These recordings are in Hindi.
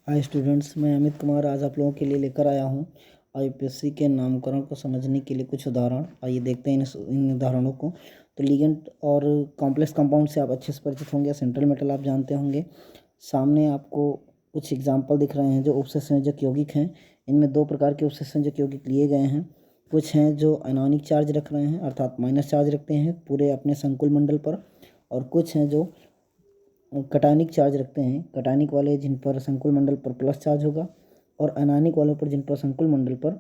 हाय स्टूडेंट्स, मैं अमित कुमार आज आप लोगों के लिए लेकर आया हूँ आईपीएससी के नामकरण को समझने के लिए कुछ उदाहरण। आइए देखते हैं इन उदाहरणों को। तो लिगेंड और कॉम्प्लेक्स कंपाउंड से आप अच्छे से परिचित होंगे। सेंट्रल मेटल आप जानते होंगे। सामने आपको कुछ एग्जाम्पल दिख रहे हैं जो उपसंयोजक यौगिक हैं। इनमें दो प्रकार के उपसंयोजक यौगिक लिए गए हैं। कुछ हैं जो आयनिक चार्ज रख रहे हैं अर्थात माइनस चार्ज रखते हैं पूरे अपने संकुल मंडल पर, और कुछ हैं जो कटायनिक चार्ज रखते हैं। कटायनिक वाले जिन पर संकुल मंडल पर प्लस चार्ज होगा और अनायनिक वालों पर जिन पर संकुल मंडल पर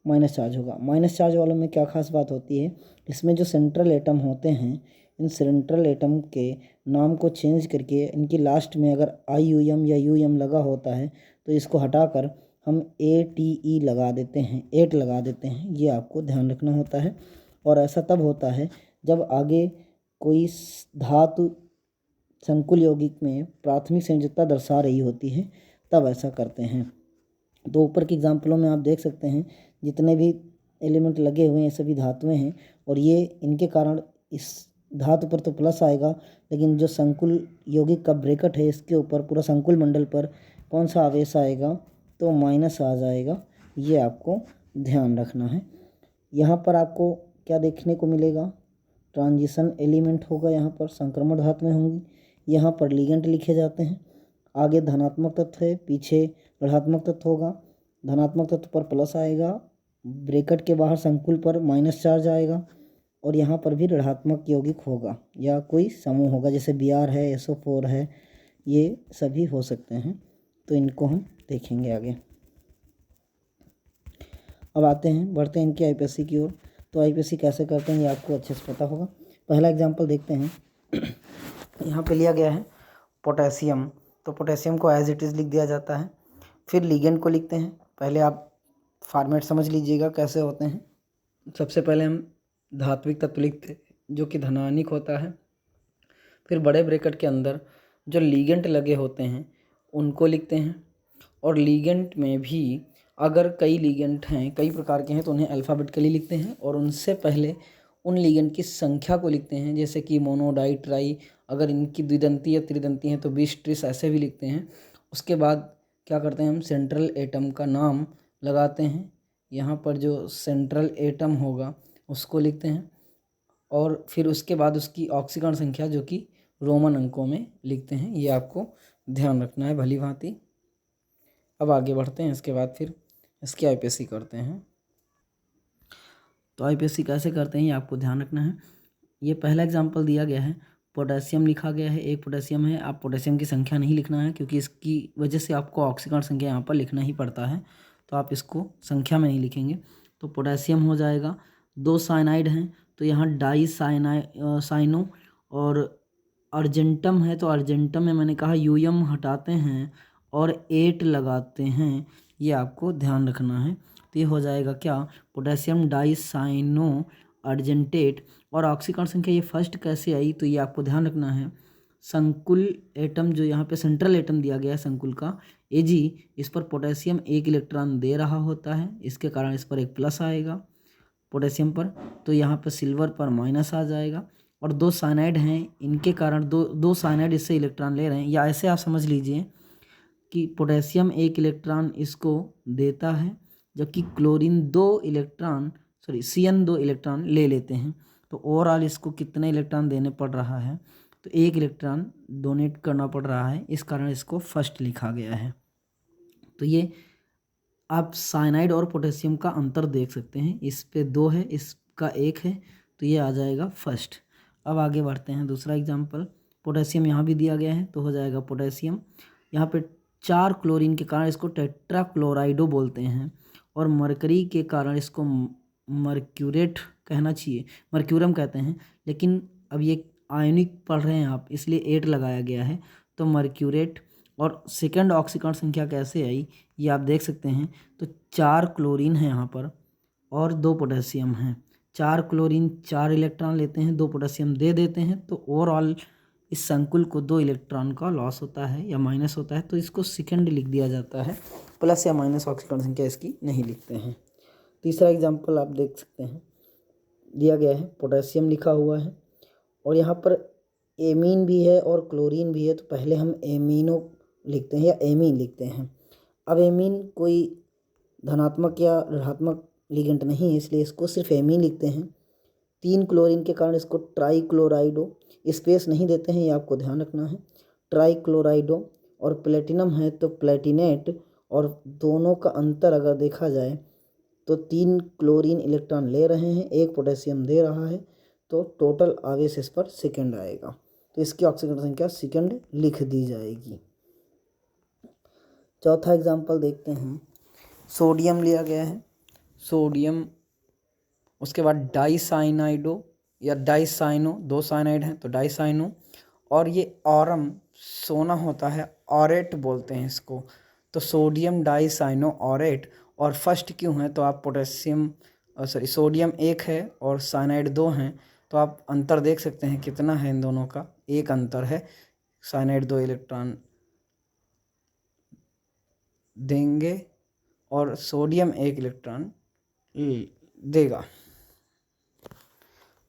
माइनस चार्ज होगा। माइनस चार्ज वालों में क्या खास बात होती है, इसमें जो सेंट्रल एटम होते हैं, इन सेंट्रल एटम के नाम को चेंज करके इनकी लास्ट में अगर IUM या UM लगा होता है तो इसको हटाकर हम ATE लगा देते हैं, 8 लगा देते हैं। ये आपको ध्यान रखना होता है। और ऐसा तब होता है जब आगे कोई धातु संकुल यौगिक में प्राथमिक संयोजकता दर्शा रही होती है, तब ऐसा करते हैं। तो ऊपर के एग्जाम्पलों में आप देख सकते हैं जितने भी एलिमेंट लगे हुए हैं सभी धातुएं हैं, और ये इनके कारण इस धातु पर तो प्लस आएगा, लेकिन जो संकुल यौगिक का ब्रैकेट है इसके ऊपर पूरा संकुल मंडल पर कौन सा आवेश आएगा, तो माइनस आ जाएगा। ये आपको ध्यान रखना है। यहाँ पर आपको क्या देखने को मिलेगा, ट्रांजिशन एलिमेंट होगा, यहाँ पर संक्रमण धातुएं होंगी, यहाँ पर लिगेंड लिखे जाते हैं। आगे धनात्मक तत्व है, पीछे ऋणात्मक तत्व होगा। धनात्मक तत्व पर प्लस आएगा, ब्रैकेट के बाहर संकुल पर माइनस चार्ज आएगा, और यहाँ पर भी ऋणात्मक यौगिक होगा या कोई समूह होगा, जैसे Br है, SO4 है, ये सभी हो सकते हैं। तो इनको हम देखेंगे आगे। अब आते हैं, बढ़ते हैं इनके आईपीएससी की ओर। तो आईपीएससी कैसे करते हैं ये आपको अच्छे से पता होगा। पहला एग्जाम्पल देखते हैं। यहाँ पे लिया गया है पोटेशियम। तो पोटेशियम को एज इट इज़ लिख दिया जाता है। फिर लिगेंड को लिखते हैं। पहले आप फॉर्मेट समझ लीजिएगा कैसे होते हैं। सबसे पहले हम धात्विक तत्व लिखते हैं जो कि धनायनिक होता है। फिर बड़े ब्रैकेट के अंदर जो लिगेंड लगे होते हैं उनको लिखते हैं। और लिगेंड में भी अगर कई लिगेंड हैं, कई प्रकार के हैं, तो उन्हें अल्फ़ाबेटिकली लिखते हैं, और उनसे पहले उन लिगेंड की संख्या को लिखते हैं, जैसे कि मोनो, डाई, ट्राई। अगर इनकी द्विदंती या त्रिदंती हैं तो 20, 30 ऐसे भी लिखते हैं। उसके बाद क्या करते हैं, हम सेंट्रल एटम का नाम लगाते हैं। यहाँ पर जो सेंट्रल एटम होगा उसको लिखते हैं, और फिर उसके बाद उसकी ऑक्सीकरण संख्या जो कि रोमन अंकों में लिखते हैं। ये आपको ध्यान रखना है भली भांति। अब आगे बढ़ते हैं। इसके बाद फिर इसकी आईपीएससी करते हैं। तो आईपीएससी कैसे करते हैं ये आपको ध्यान रखना है। ये पहला एग्जाम्पल दिया गया है, पोटेशियम लिखा गया है, एक पोटेशियम है। आप पोटेशियम की संख्या नहीं लिखना है क्योंकि इसकी वजह से आपको ऑक्सीकरण संख्या यहाँ पर लिखना ही पड़ता है, तो आप इसको संख्या में नहीं लिखेंगे। तो पोटेशियम हो जाएगा। 2 साइनाइड हैं तो यहाँ डाई साइनो, और अर्जेंटम है तो अर्जेंटम में मैंने कहा UM हटाते हैं और 8 लगाते हैं। ये आपको ध्यान रखना है। तो ये हो जाएगा क्या, पोटेशियम डाई साइनो अर्जेंटेट। और ऑक्सीकरण संख्या ये फर्स्ट कैसे आई, तो ये आपको ध्यान रखना है। संकुल एटम जो यहाँ पे सेंट्रल एटम दिया गया है संकुल का Ag, इस पर पोटेशियम 1 इलेक्ट्रॉन दे रहा होता है, इसके कारण इस पर एक प्लस आएगा पोटेशियम पर, तो यहाँ पर सिल्वर पर माइनस आ जाएगा। और 2 साइनाइड हैं, इनके कारण दो साइनाइड इससे इलेक्ट्रॉन ले रहे हैं, या ऐसे आप समझ लीजिए कि पोटेशियम 1 इलेक्ट्रॉन इसको देता है, जबकि क्लोरीन 2 इलेक्ट्रॉन CN 2 इलेक्ट्रॉन ले लेते हैं। तो ओवरऑल इसको कितने इलेक्ट्रॉन देने पड़ रहा है, तो 1 इलेक्ट्रॉन डोनेट करना पड़ रहा है, इस कारण इसको फर्स्ट लिखा गया है। तो ये आप साइनाइड और पोटेशियम का अंतर देख सकते हैं, इस पे 2 है, इसका 1 है, तो ये आ जाएगा फर्स्ट। अब आगे बढ़ते हैं। दूसरा एग्जाम्पल, पोटेशियम यहाँ भी दिया गया है तो हो जाएगा पोटेशियम। यहाँ पे 4 क्लोरीन के कारण इसको टेट्राक्लोराइडो बोलते हैं, और मरकरी के कारण इसको मर्क्यूरेट कहना चाहिए, मर्क्यूरम कहते हैं, लेकिन अब ये आयनिक पढ़ रहे हैं आप इसलिए 8 लगाया गया है, तो मर्क्यूरेट। और सेकंड ऑक्सीकरण संख्या कैसे आई ये आप देख सकते हैं। तो 4 क्लोरीन है यहाँ पर और 2 पोटेशियम हैं। 4 क्लोरीन 4 इलेक्ट्रॉन लेते हैं, 2 पोटेशियम दे देते हैं, तो ओवरऑल इस संकुल को 2 इलेक्ट्रॉन का लॉस होता है या माइनस होता है, तो इसको सेकंड लिख दिया जाता है, प्लस या माइनस ऑक्सीकरण संख्या इसकी नहीं लिखते हैं। तीसरा एग्जाम्पल आप देख सकते हैं, दिया गया है, पोटेशियम लिखा हुआ है और यहाँ पर एमीन भी है और क्लोरीन भी है, तो पहले हम एमीनो लिखते हैं या एमीन लिखते हैं। अब एमीन कोई धनात्मक या ऋणात्मक लिगेंड नहीं है, इसलिए इसको सिर्फ एमीन लिखते हैं। 3 क्लोरीन के कारण इसको ट्राईक्लोराइडो, स्पेस नहीं देते हैं, ये आपको ध्यान रखना है। ट्राईक्लोराइडो और प्लेटिनम है तो प्लेटिनेट, और दोनों का अंतर अगर देखा जाए तो 3 क्लोरीन इलेक्ट्रॉन ले रहे हैं, 1 पोटेशियम दे रहा है, तो टोटल आवेश इस पर सेकंड आएगा, तो इसकी ऑक्सीकरण संख्या सेकंड लिख दी जाएगी। चौथा एग्जाम्पल देखते हैं। सोडियम लिया गया है, सोडियम, उसके बाद डाइसाइनाइडो या डाइसाइनो, 2 साइनाइड हैं तो डाइसाइनो, और ये ऑरम सोना होता है, ऑरेट बोलते हैं इसको, तो सोडियम डाइसाइनो ऑरेट। और फर्स्ट क्यों है तो आप सोडियम 1 है और साइनाइड 2 हैं, तो आप अंतर देख सकते हैं कितना है इन दोनों का, 1 अंतर है, साइनाइड 2 इलेक्ट्रॉन देंगे और सोडियम 1 इलेक्ट्रॉन देगा।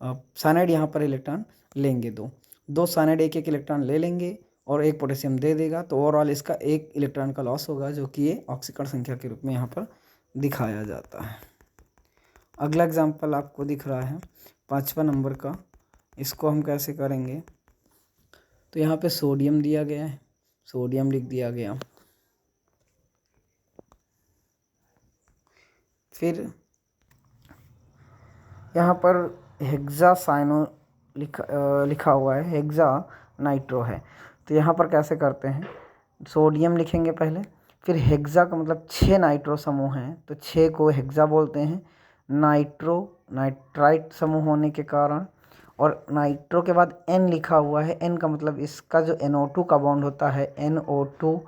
साइनाइड यहाँ पर इलेक्ट्रॉन लेंगे, दो साइनाइड 1 इलेक्ट्रॉन ले लेंगे और 1 पोटेशियम दे देगा, तो ओवरऑल इसका 1 इलेक्ट्रॉन का लॉस होगा, जो कि ये ऑक्सीकरण संख्या के रूप में यहाँ पर दिखाया जाता है। अगला एग्जाम्पल आपको दिख रहा है 5वां नंबर का, इसको हम कैसे करेंगे, तो यहाँ पे सोडियम दिया गया है, सोडियम लिख दिया गया, फिर यहाँ पर हेक्सासाइनो लिखा हुआ है, हेक्सा नाइट्रो है, तो यहाँ पर कैसे करते हैं, सोडियम लिखेंगे पहले, फिर हेक्सा का मतलब 6 नाइट्रो समूह हैं तो 6 को हेक्सा बोलते हैं, नाइट्रो नाइट्राइट समूह होने के कारण, और नाइट्रो के बाद N लिखा हुआ है, N का मतलब इसका जो NO2 का बॉन्ड होता है, NO2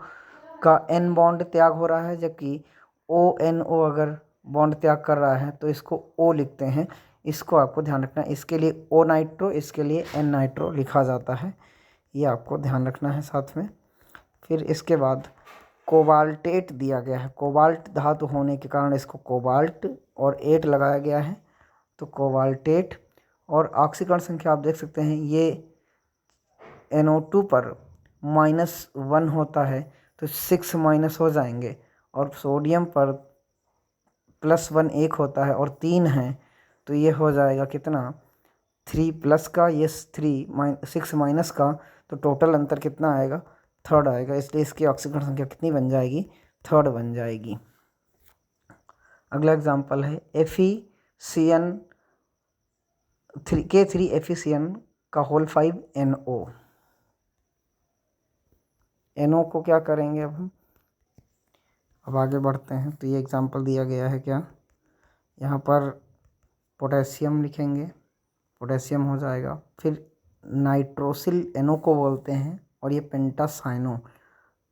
का N बॉन्ड त्याग हो रहा है, जबकि ONO अगर बॉन्ड त्याग कर रहा है तो इसको O लिखते हैं, इसको आपको ध्यान रखना है। इसके लिए O नाइट्रो, इसके लिए N नाइट्रो लिखा जाता है, ये आपको ध्यान रखना है साथ में। फिर इसके बाद कोबाल्टेट दिया गया है, कोबाल्ट धातु होने के कारण इसको कोबाल्ट और 8 लगाया गया है, तो कोबाल्टेट। और ऑक्सीकरण संख्या आप देख सकते हैं, ये NO2 पर -1 होता है तो 6 माइनस हो जाएंगे, और सोडियम पर +1 1 होता है और 3 है, तो ये हो जाएगा कितना, 3 प्लस का, ये 6 माइनस का, तो टोटल अंतर कितना आएगा, 3rd आएगा, इसलिए इसकी ऑक्सीकरण संख्या कितनी बन जाएगी, 3rd बन जाएगी। अगला एग्जाम्पल है FeCN K3FeCN का होल 5 NO, NO को क्या करेंगे अब आगे बढ़ते हैं, तो ये एग्जाम्पल दिया गया है क्या, यहाँ पर पोटेशियम लिखेंगे, पोटेशियम हो जाएगा, फिर नाइट्रोसिल NO को बोलते हैं, और ये पेंटासाइनो,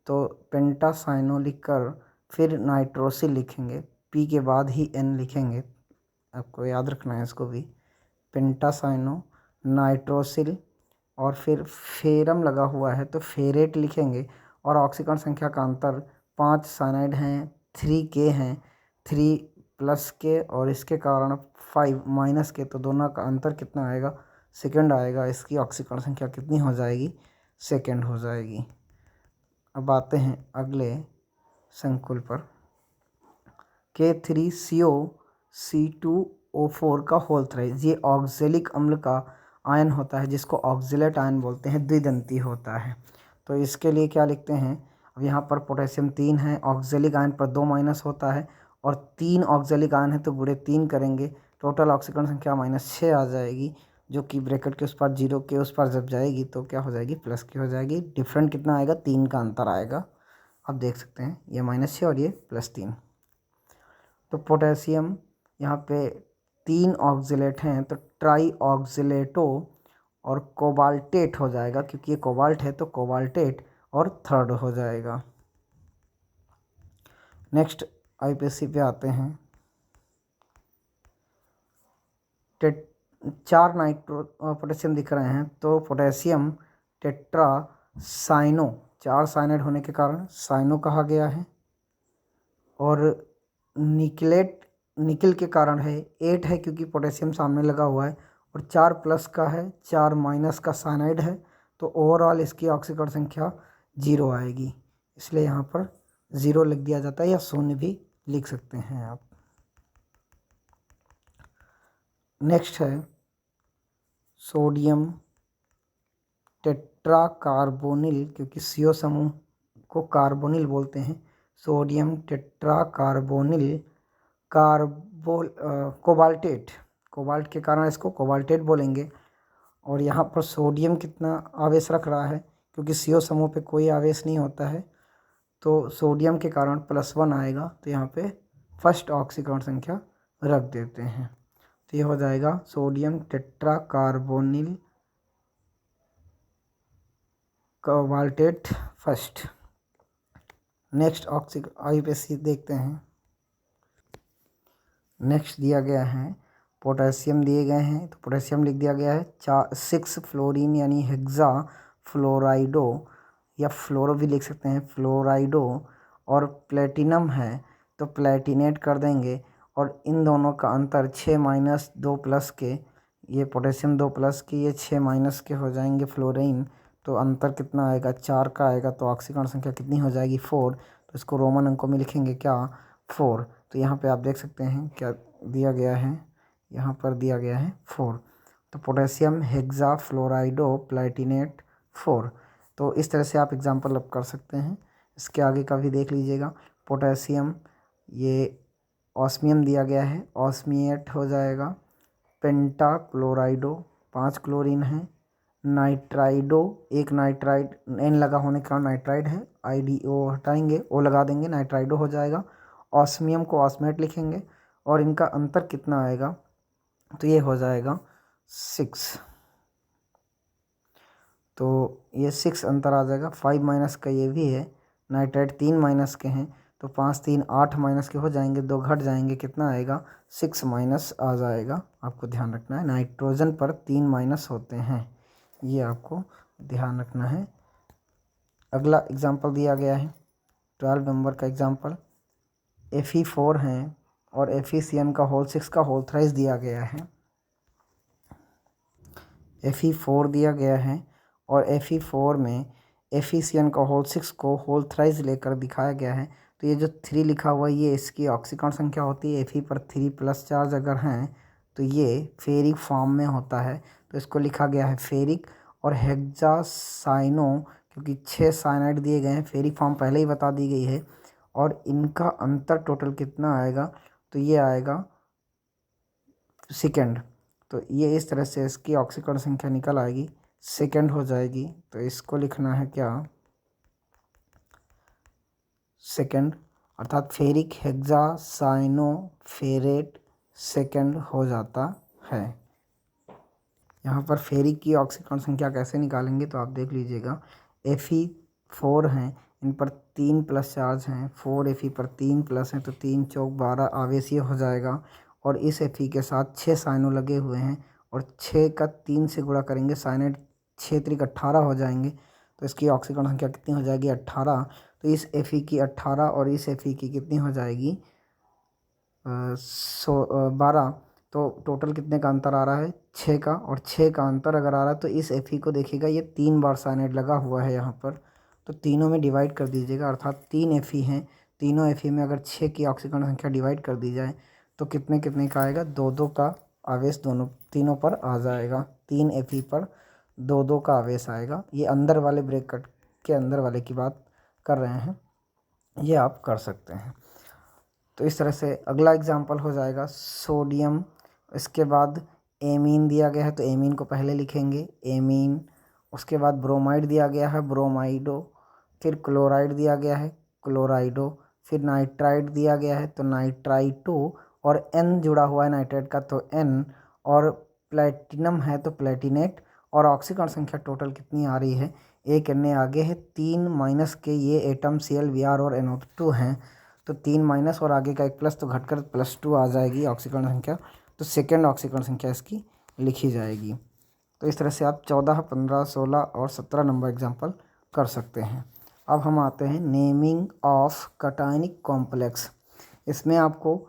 तो पेंटासाइनो लिखकर फिर नाइट्रोसिल लिखेंगे, P के बाद ही N लिखेंगे, आपको याद रखना है इसको भी, पेंटासाइनो नाइट्रोसिल, और फिर फेरम लगा हुआ है तो फेरेट लिखेंगे, और ऑक्सीकरण संख्या का अंतर 5 साइनाइड हैं, 3 K हैं, 3 प्लस के और इसके कारण 5 माइनस के, तो दोनों का अंतर कितना आएगा, सेकंड आएगा, इसकी ऑक्सीकरण संख्या कितनी हो जाएगी, सेकंड हो जाएगी। अब आते हैं अगले संकुल पर, K3CO C2O4 का होल थ्राइस, ये ऑक्जेलिक अम्ल का आयन होता है, जिसको ऑक्जेलेट आयन बोलते हैं, द्विदंती होता है, तो इसके लिए क्या लिखते हैं, अब यहाँ पर पोटेशियम 3 है, ऑक्जेलिक आयन पर 2 माइनस होता है, और 3 ऑक्जेलिक आयन है तो गुणे 3 करेंगे, टोटल ऑक्सीकरण संख्या -6 आ जाएगी, जो कि ब्रैकेट के उस पार 0 के उस पार जब जाएगी तो क्या हो जाएगी, प्लस की हो जाएगी, डिफरेंट कितना आएगा, 3 का अंतर आएगा, आप देख सकते हैं, ये -6 और ये +3, तो पोटेशियम यहाँ पे 3 ऑक्जेलेट हैं तो ट्राई ऑक्जेलेटो और कोबाल्टेट हो जाएगा, क्योंकि ये कोबाल्ट है तो कोबाल्टेट, और 3rd हो जाएगा। नेक्स्ट IPSC पे आते हैं, 4 नाइट्रो पोटेशियम दिख रहे हैं, तो पोटेशियम टेट्रासाइनो, 4 साइनाइड होने के कारण साइनो कहा गया है, और निकल के कारण है 8 है, क्योंकि पोटेशियम सामने लगा हुआ है, और 4 प्लस का है, 4 माइनस का साइनाइड है, तो ओवरऑल इसकी ऑक्सीकरण संख्या 0 आएगी, इसलिए यहाँ पर 0 लिख दिया जाता है या 0 भी लिख सकते हैं आप। नेक्स्ट है सोडियम टेट्राकार्बोनिल, क्योंकि CO समूह को कार्बोनिल बोलते हैं। सोडियम टेट्राकार्बोनिल कोबाल्टेट, कोबाल्ट के कारण इसको कोबाल्टेट बोलेंगे। और यहाँ पर सोडियम कितना आवेश रख रहा है, क्योंकि CO समूह पे कोई आवेश नहीं होता है, तो सोडियम के कारण +1 आएगा, तो यहाँ पे फर्स्ट ऑक्सीकरण संख्या रख देते हैं। तो ये हो जाएगा sodium tetracarbonyl cobaltate first. Next IUPAC देखते हैं। नेक्स्ट दिया गया है पोटेशियम दिए गए हैं, तो पोटेशियम लिख दिया गया है 6 फ्लोरीन यानी हेक्सा फ्लोराइडो, या फ्लोरो भी लिख सकते हैं, फ्लोराइडो। और प्लेटिनम है तो प्लेटिनेट कर देंगे, और इन दोनों का अंतर 6 - 2+ के, ये पोटेशियम 2+ के, ये 6 - के हो जाएंगे फ्लोरीन, तो अंतर कितना आएगा 4 का आएगा। तो ऑक्सीकरण संख्या कितनी हो जाएगी 4। तो इसको रोमन अंकों में लिखेंगे क्या 4। तो यहाँ पे आप देख सकते हैं क्या दिया गया है, यहाँ पर दिया गया है 4। तो पोटेशियम हेक्सा फ्लोराइडो प्लेटिनेट 4। तो इस तरह से आप एग्जाम्पल अब कर सकते हैं। इसके आगे का भी देख लीजिएगा। पोटेशियम ये ऑस्मियम दिया गया है, ऑस्मिएट हो जाएगा। पेंटा क्लोराइडो 5 क्लोरीन है। नाइट्राइडो, एक नाइट्राइड, N लगा होने के कारण नाइट्राइड है, IDO हटाएंगे, O लगा देंगे, नाइट्राइडो हो जाएगा। ऑस्मियम को ऑस्मेट लिखेंगे, और इनका अंतर कितना आएगा, तो ये हो जाएगा 6। तो ये 6 अंतर आ जाएगा। 5 - का ये भी है। नाइट्राइड 3 - के हैं, तो 5 - 3 8 - के हो जाएंगे, 2 घट जाएंगे, कितना आएगा 6 - आ जाएगा। आपको ध्यान रखना है नाइट्रोजन पर 3 - होते हैं, ये आपको ध्यान रखना है। अगला एग्जाम्पल दिया गया है 12 नंबर का एग्जाम्पल। Fe4 हैं और FeCN का होल 6 का होल थ्राइस दिया गया है। Fe4 दिया गया है और Fe4 में FeCN का होल 6 को होल थ्राइस लेकर दिखाया गया है। तो ये जो 3 लिखा हुआ है ये इसकी ऑक्सीकरण संख्या होती है। Fe पर 3+ चार्ज अगर हैं तो ये फेरिक फॉर्म में होता है, तो इसको लिखा गया है फेरिक। और हेक्सासाइनो, क्योंकि 6 साइनाइड दिए गए हैं, फेरिक फॉर्म पहले ही बता दी गई है। और इनका अंतर टोटल कितना आएगा, तो ये आएगा सेकेंड। तो ये इस तरह से इसकी ऑक्सीकरण संख्या निकल आएगी, सेकेंड हो जाएगी। तो इसको लिखना है क्या सेकेंड, अर्थात फेरिक हेक्सासाइनो फेरेट सेकेंड हो जाता है। यहाँ पर फेरिक की ऑक्सीकरण संख्या कैसे निकालेंगे, तो आप देख लीजिएगा। Fe4 हैं, इन पर 3+ चार्ज हैं, 4 Fe पर 3+ हैं, तो 3 × 4 = 12 आवेशीय हो जाएगा। और इस Fe के साथ 6 साइनो लगे हुए हैं, और 6 का 3 से गुणा करेंगे, साइनाइड 6 × 3 = 18 हो जाएंगे। तो इसकी ऑक्सीकरण संख्या कितनी हो जाएगी 18। तो इस Fe की 18 और इस Fe की कितनी हो जाएगी 12। तो टोटल कितने का अंतर आ रहा है 6 का, और 6 का अंतर अगर आ रहा है तो इस Fe को देखिएगा, ये 3 बार साइनाइड लगा हुआ है यहाँ पर, तो तीनों में डिवाइड कर दीजिएगा, अर्थात 3 Fe हैं। तीनों Fe में अगर 6 की ऑक्सीकरण संख्या डिवाइड कर दी जाए तो कितने कितने का आएगा, 2-2 का आवेश तीनों पर आ जाएगा। 3 Fe पर 2-2 का आवेश आएगा। ये अंदर वाले ब्रैकेट के अंदर वाले की बात कर रहे हैं, ये आप कर सकते हैं। तो इस तरह से अगला एग्जाम्पल हो जाएगा सोडियम। इसके बाद एमीन दिया गया है, तो एमीन को पहले लिखेंगे एमीन। उसके बाद ब्रोमाइड दिया गया है, ब्रोमाइडो। फिर क्लोराइड दिया गया है, क्लोराइडो। फिर नाइट्राइड दिया गया है, तो नाइट्राइटो। और N जुड़ा हुआ है नाइट्राइड का, तो N। और प्लेटिनम है तो प्लेटिनेट। और ऑक्सीकरण संख्या टोटल कितनी आ रही है, एक N आगे है, 3 - के ये एटम ClBr और NO2 हैं, तो 3 और आगे का 1+ तो घटकर +2 आ जाएगी ऑक्सीकरण संख्या। तो सेकेंड ऑक्सीकरण संख्या इसकी लिखी जाएगी। तो इस तरह से आप 14, 15, 16 और 17 नंबर एग्जाम्पल कर सकते हैं। अब हम आते हैं नेमिंग ऑफ कटायनिक कॉम्प्लेक्स। इसमें आपको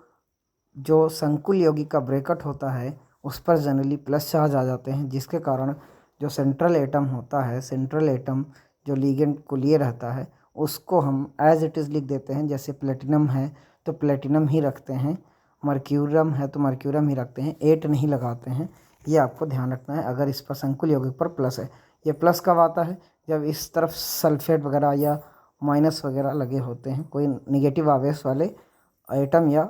जो संकुल यौगिक का ब्रैकेट होता है उस पर जनरली प्लस चार्ज आ जाते हैं, जिसके कारण जो सेंट्रल एटम होता है, सेंट्रल एटम जो लिगेंड को लिए रहता है, उसको हम एज इट इज़ लिख देते हैं। जैसे प्लेटिनम है तो प्लेटिनम ही रखते हैं, मर्क्यूरियम है तो मर्क्यूरियम ही रखते हैं, 8 नहीं लगाते हैं। ये आपको ध्यान रखना है। अगर इस पर संकुल यौगिक पर प्लस है, ये प्लस कब आता है? जब इस तरफ सल्फेट वगैरह या माइनस वगैरह लगे होते हैं, कोई निगेटिव आवेश वाले आइटम या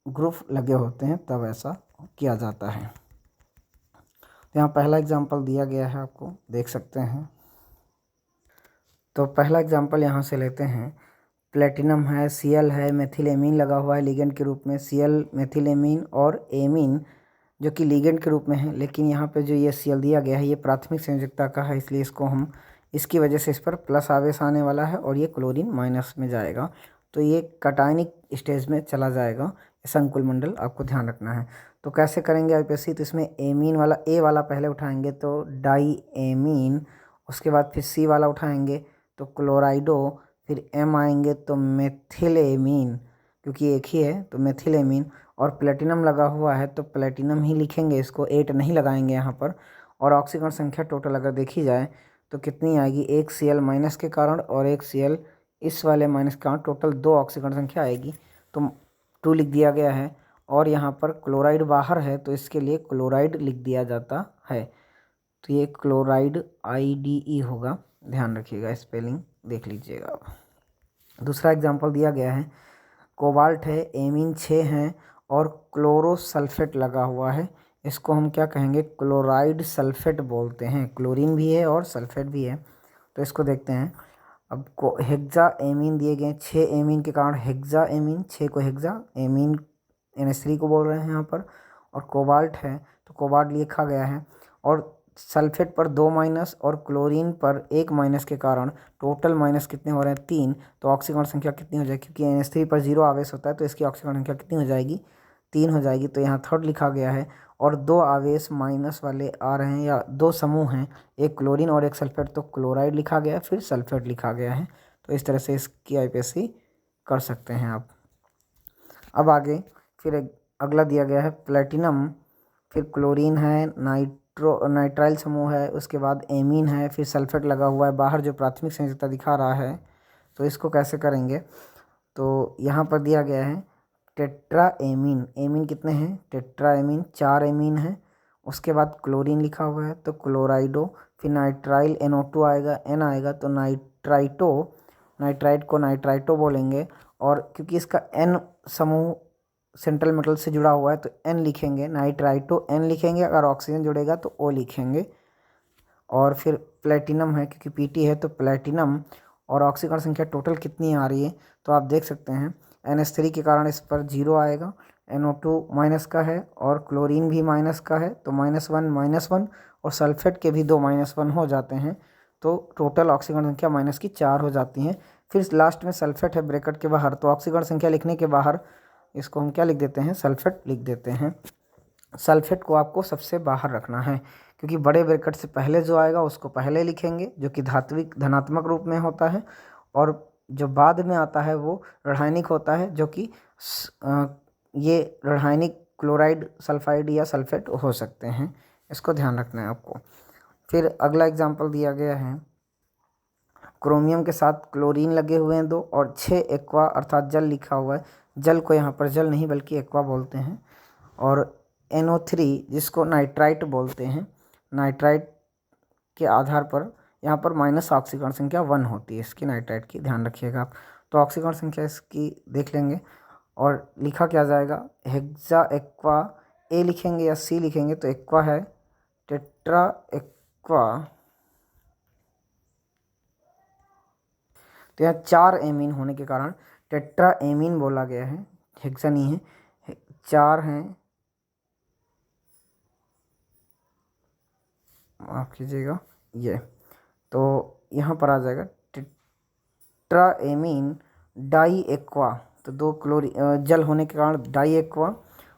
ग्रुप लगे होते हैं, तब ऐसा किया जाता है। तो यहाँ पहला एग्जाम्पल दिया गया है, आपको देख सकते हैं। तो पहला एग्जाम्पल यहाँ से लेते हैं। प्लेटिनम है, Cl है, मेथिलेमीन लगा हुआ है लिगेंड के रूप में, Cl मेथिलेमीन और एमीन जो कि लिगेंड के रूप में है। लेकिन यहाँ पे जो ये Cl दिया गया है ये प्राथमिक संयोजकता का है, इसलिए इसको हम इसकी वजह से इस पर प्लस आवेश आने वाला है और ये क्लोरीन माइनस में जाएगा, तो ये कटायनिक स्टेज में चला जाएगा। संकुल मंडल आपको ध्यान रखना है। तो कैसे करेंगे आईपीएससी? तो इसमें एमीन वाला ए वाला पहले उठाएंगे तो डाई एमीन, उसके बाद फिर सी वाला उठाएंगे तो क्लोराइडो, फिर एम आएंगे तो मेथिलेमीन, क्योंकि एक ही है तो मेथिलेमीन। और प्लेटिनम लगा हुआ है तो प्लेटिनम ही लिखेंगे, इसको 8 नहीं लगाएंगे यहाँ पर। और ऑक्सीकरण संख्या टोटल अगर देखी जाए तो कितनी आएगी? एक Cl माइनस के कारण और एक Cl इस वाले माइनस के कारण, टोटल 2 ऑक्सीकरण संख्या आएगी, तो 2 लिख दिया गया है। और यहाँ पर क्लोराइड बाहर है तो इसके लिए क्लोराइड लिख दिया जाता है, तो ये क्लोराइड IDE होगा, ध्यान रखिएगा, स्पेलिंग देख लीजिएगा आप। दूसरा एग्जाम्पल दिया गया है, कोबाल्ट है, एमीन 6 हैं और क्लोरोसल्फेट लगा हुआ है। इसको हम क्या कहेंगे? क्लोराइड सल्फेट बोलते हैं। क्लोरीन भी है और सल्फेट भी है। तो इसको देखते हैं। अब को हेक्सा एमीन दिए गए, 6 एमीन के कारण हेक्सा एमीन, 6 को हेक्सा एमीन NH3 को बोल रहे हैं यहाँ पर। और कोबाल्ट है तो कोबाल्ट लिखा गया है, और सल्फेट पर 2 माइनस और क्लोरीन पर 1 माइनस के कारण टोटल माइनस कितने हो रहे हैं? 3। तो ऑक्सीकरण संख्या कितनी हो जाएगी? क्योंकि NH3 पर 0 आवेश होता है तो इसकी ऑक्सीकरण संख्या कितनी हो जाएगी? 3 हो जाएगी। तो यहाँ थर्ड लिखा गया है। और 2 आवेश माइनस वाले आ रहे हैं या 2 समूह हैं, एक क्लोरीन और एक सल्फेट, तो क्लोराइड लिखा गया है, फिर सल्फेट लिखा गया है। तो इस तरह से इसकी आईपीएससी कर सकते हैं आप। अब आगे फिर अगला दिया गया है प्लेटिनम, फिर क्लोरीन है, नाइट्राइल समूह है, उसके बाद एमीन है, फिर सल्फेट लगा हुआ है बाहर जो प्राथमिक संयोजकता दिखा रहा है। तो इसको कैसे करेंगे? तो यहाँ पर दिया गया है टेट्रा एमीन, एमीन कितने हैं? टेट्रा एमीन 4 एमीन है। उसके बाद क्लोरीन लिखा हुआ है तो क्लोराइडो, फिर नाइट्राइल NO2 आएगा, N आएगा तो नाइट्राइटो, नाइट्राइट को नाइट्राइटो बोलेंगे। और क्योंकि इसका N समूह सेंट्रल मेटल से जुड़ा हुआ है तो N लिखेंगे, नाइट्राइटो N लिखेंगे। अगर ऑक्सीजन जुड़ेगा तो O लिखेंगे। और फिर प्लेटिनम है, क्योंकि Pt है तो प्लेटिनम। और ऑक्सीकरण संख्या टोटल कितनी आ रही है? तो आप देख सकते हैं NH3 के कारण इस पर 0 आएगा, NO2 माइनस का है और क्लोरीन भी माइनस का है तो -1 और सल्फेट के भी 2 -1 हो जाते हैं, तो टोटल ऑक्सीकरण संख्या माइनस की 4 हो जाती हैं। फिर लास्ट में सल्फेट है ब्रैकेट के बाहर, तो ऑक्सीकरण संख्या लिखने के बाहर इसको हम क्या लिख देते हैं? सल्फेट लिख देते हैं। सल्फेट को आपको सबसे बाहर रखना है, क्योंकि बड़े ब्रैकेट से पहले जो आएगा उसको पहले लिखेंगे, जो कि धात्विक धनात्मक रूप में होता है, और जो बाद में आता है वो ऋणायनिक होता है, जो कि ये ऋणायनिक क्लोराइड, सल्फाइड या सल्फेट हो सकते हैं। इसको ध्यान रखना है आपको। फिर अगला एग्जाम्पल दिया गया है, क्रोमियम के साथ क्लोरीन लगे हुए हैं 2 और 6 एक्वा अर्थात जल लिखा हुआ है। जल को यहाँ पर जल नहीं बल्कि एक्वा बोलते हैं। और NO3 जिसको नाइट्राइट बोलते हैं, नाइट्राइट के आधार पर यहाँ पर माइनस ऑक्सीकरण संख्या 1 होती है इसकी, नाइट्राइट की, ध्यान रखिएगा आप। तो ऑक्सीकरण संख्या इसकी देख लेंगे और लिखा क्या जाएगा? हेक्सा एक्वा, ए लिखेंगे या सी लिखेंगे? तो एक्वा है, टेट्रा एक्वा। तो यहाँ 4 एमीन होने के कारण टेट्रा एमीन बोला गया है, हेक्सा नहीं है, 4 हैं, माफ कीजिएगा ये। तो यहाँ पर आ जाएगा टेट्रा एमीन डाई एक्वा, तो 2 जल होने के कारण डाई एक्वा।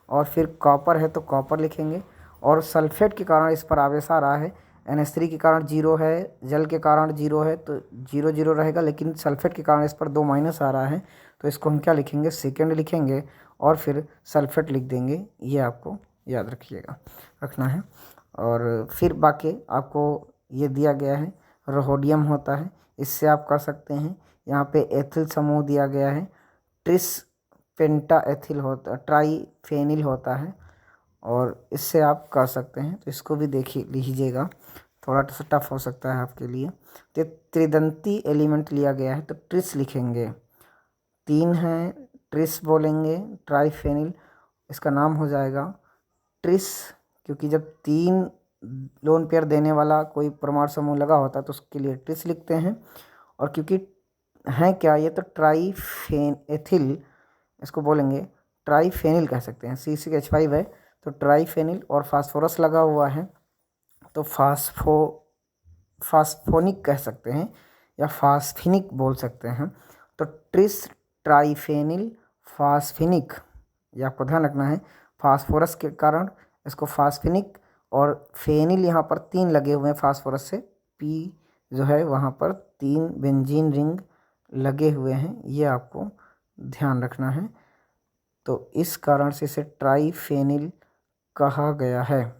और फिर कॉपर है तो कॉपर लिखेंगे। और सल्फेट के कारण इस पर आवेश आ रहा है, NH3 के कारण 0 है, जल के कारण 0 है तो 0 0 रहेगा, लेकिन सल्फेट के कारण इस पर 2 माइनस आ रहा है तो इसको हम क्या लिखेंगे? सेकेंड लिखेंगे और फिर सल्फेट लिख देंगे। ये आपको याद रखना है। और फिर बाकी आपको ये दिया गया है, रोहोडियम होता है, इससे आप कर सकते हैं। यहाँ पे एथिल समूह दिया गया है, ट्रिस पेंटा एथिल होता, ट्राईफेनिल होता है, और इससे आप कर सकते हैं। तो इसको भी देखिए लीजिएगा, थोड़ा सा टफ हो सकता है आपके लिए। तो त्रिदंती एलिमेंट लिया गया है, तो ट्रिस लिखेंगे, 3 हैं, ट्रिस बोलेंगे, ट्राईफेनिल, इसका नाम हो जाएगा ट्रिस, क्योंकि जब 3 लोन पेयर देने वाला कोई परमाणु समूह लगा होता है तो उसके लिए ट्रिस लिखते हैं। और क्योंकि हैं क्या ये, तो ट्राईफेन एथिल इसको बोलेंगे, ट्राईफेनिल कह सकते हैं, C6H5 है तो ट्राईफेनिल, और फास्फोरस लगा हुआ है तो फास्फोनिक कह सकते हैं या फास्फिनिक बोल सकते हैं। तो ट्रिस ट्राईफेनिल फास्फिनिक, ये आपको ध्यान रखना है, फास्फोरस के कारण इसको फास्फिनिक, और फेनिल यहाँ पर 3 लगे हुए हैं फास्फोरस से, P जो है वहाँ पर 3 बेंजीन रिंग लगे हुए हैं, ये आपको ध्यान रखना है। तो इस कारण से इसे ट्राईफेनिल कहा गया है।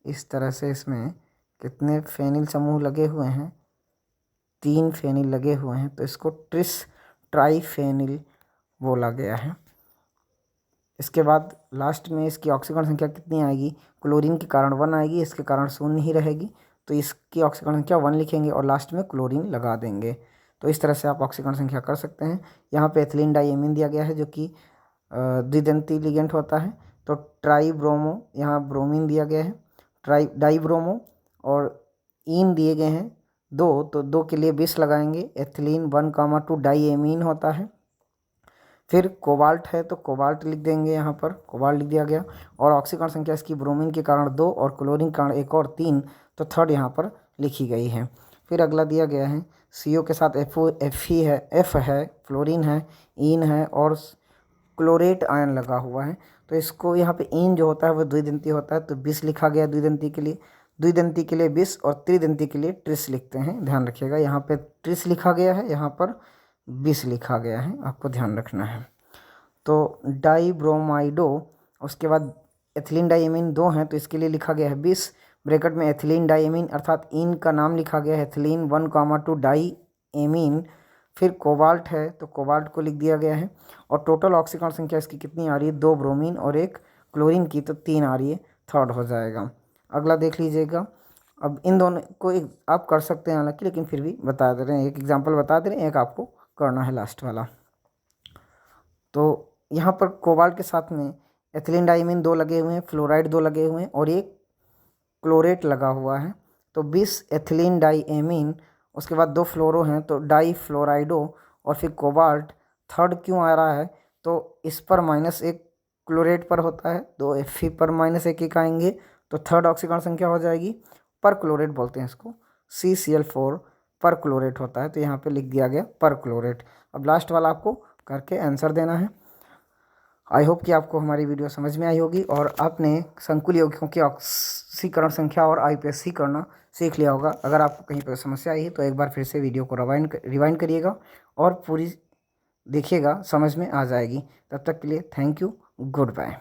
इस तरह से इसमें कितने फेनिल समूह लगे हुए हैं, 3 फेनिल लगे हुए हैं, तो इसको ट्रिस ट्राईफेनिल बोला गया है। इसके बाद लास्ट में इसकी ऑक्सीकरण संख्या कितनी आएगी, क्लोरीन के कारण 1 आएगी, इसके कारण 0 ही रहेगी, तो इसकी ऑक्सीकरण संख्या 1 लिखेंगे और लास्ट में क्लोरीन लगा देंगे। तो इस तरह से आप ऑक्सीकरण संख्या कर सकते हैं। यहाँ पे एथिलीन डाइएमीन दिया गया है जो कि द्विदंती लिगेंड होता है, तो ट्राईब्रोमो, यहाँ ब्रोमीन दिया गया है, डाईब्रोमो, और इन दिए गए हैं 2, तो 2 के लिए 20 लगाएंगे, एथिलीन 1,2 डाइएमीन होता है। फिर कोबाल्ट है तो कोबाल्ट लिख देंगे, यहाँ पर कोबाल्ट लिख दिया गया, और ऑक्सीकरण संख्या इसकी ब्रोमीन के कारण 2 और क्लोरीन के कारण 1 और 3, तो थर्ड यहाँ पर लिखी गई है। फिर अगला दिया गया है CO के साथ F है, फ्लोरीन है, इन है, और क्लोरेट आयन लगा हुआ है, तो इसको यहाँ पे इन जो होता है वो द्विदंती होता है, तो 20 लिखा गया द्विदंती के लिए, 20 और त्रिदंती के लिए ट्रिस लिखते हैं, ध्यान रखिएगा, यहाँ पे ट्रिस लिखा गया है, यहाँ पर 20 लिखा गया है, आपको ध्यान रखना है। तो डाईब्रोमाइडो, उसके बाद एथिलीन डाइएमीन 2 हैं तो इसके लिए लिखा गया है 20, ब्रैकेट में एथिलीन डाइएमीन अर्थात इन का नाम लिखा गया है एथिलीन 1,2 डाइएमीन। फिर कोबाल्ट है तो कोबाल्ट को लिख दिया गया है, और टोटल ऑक्सीकरण संख्या इसकी कितनी आ रही है, 2 ब्रोमीन और 1 क्लोरीन की, तो 3 आ रही है, थर्ड हो जाएगा। अगला देख लीजिएगा, अब इन दोनों को आप कर सकते हैं हालांकि, लेकिन फिर भी बता दे रहे हैं, एक एग्जाम्पल बता दे रहे हैं, एक आपको करना है लास्ट वाला। तो यहाँ पर कोबाल्ट के साथ में एथिलीन डाइमीन 2 लगे हुए हैं, फ्लोराइड 2 लगे हुए हैं, और एक क्लोरेट लगा हुआ है, तो 20 एथिलीन डाइएमीन, उसके बाद 2 फ्लोरो हैं तो डाई फ्लोराइडो, और फिर कोबाल्ट थर्ड क्यों आ रहा है, तो इस पर -1 क्लोरेट पर होता है, तो Fe पर -1 आएंगे, तो थर्ड ऑक्सीकरण संख्या हो जाएगी, पर क्लोरेट बोलते हैं इसको, CCl4 पर क्लोरेट होता है, तो यहाँ पे लिख दिया गया पर क्लोरेट। अब लास्ट वाला आपको करके आंसर देना है। आई होप कि आपको हमारी वीडियो समझ में आई होगी और आपने संकुल यौगिकों की ऑक्सीकरण संख्या और IUPAC करना सीख लिया होगा। अगर आपको कहीं पर समस्या आई है तो एक बार फिर से वीडियो को रिवाइंड करिएगा और पूरी देखिएगा, समझ में आ जाएगी। तब तक के लिए थैंक यू, गुड बाय।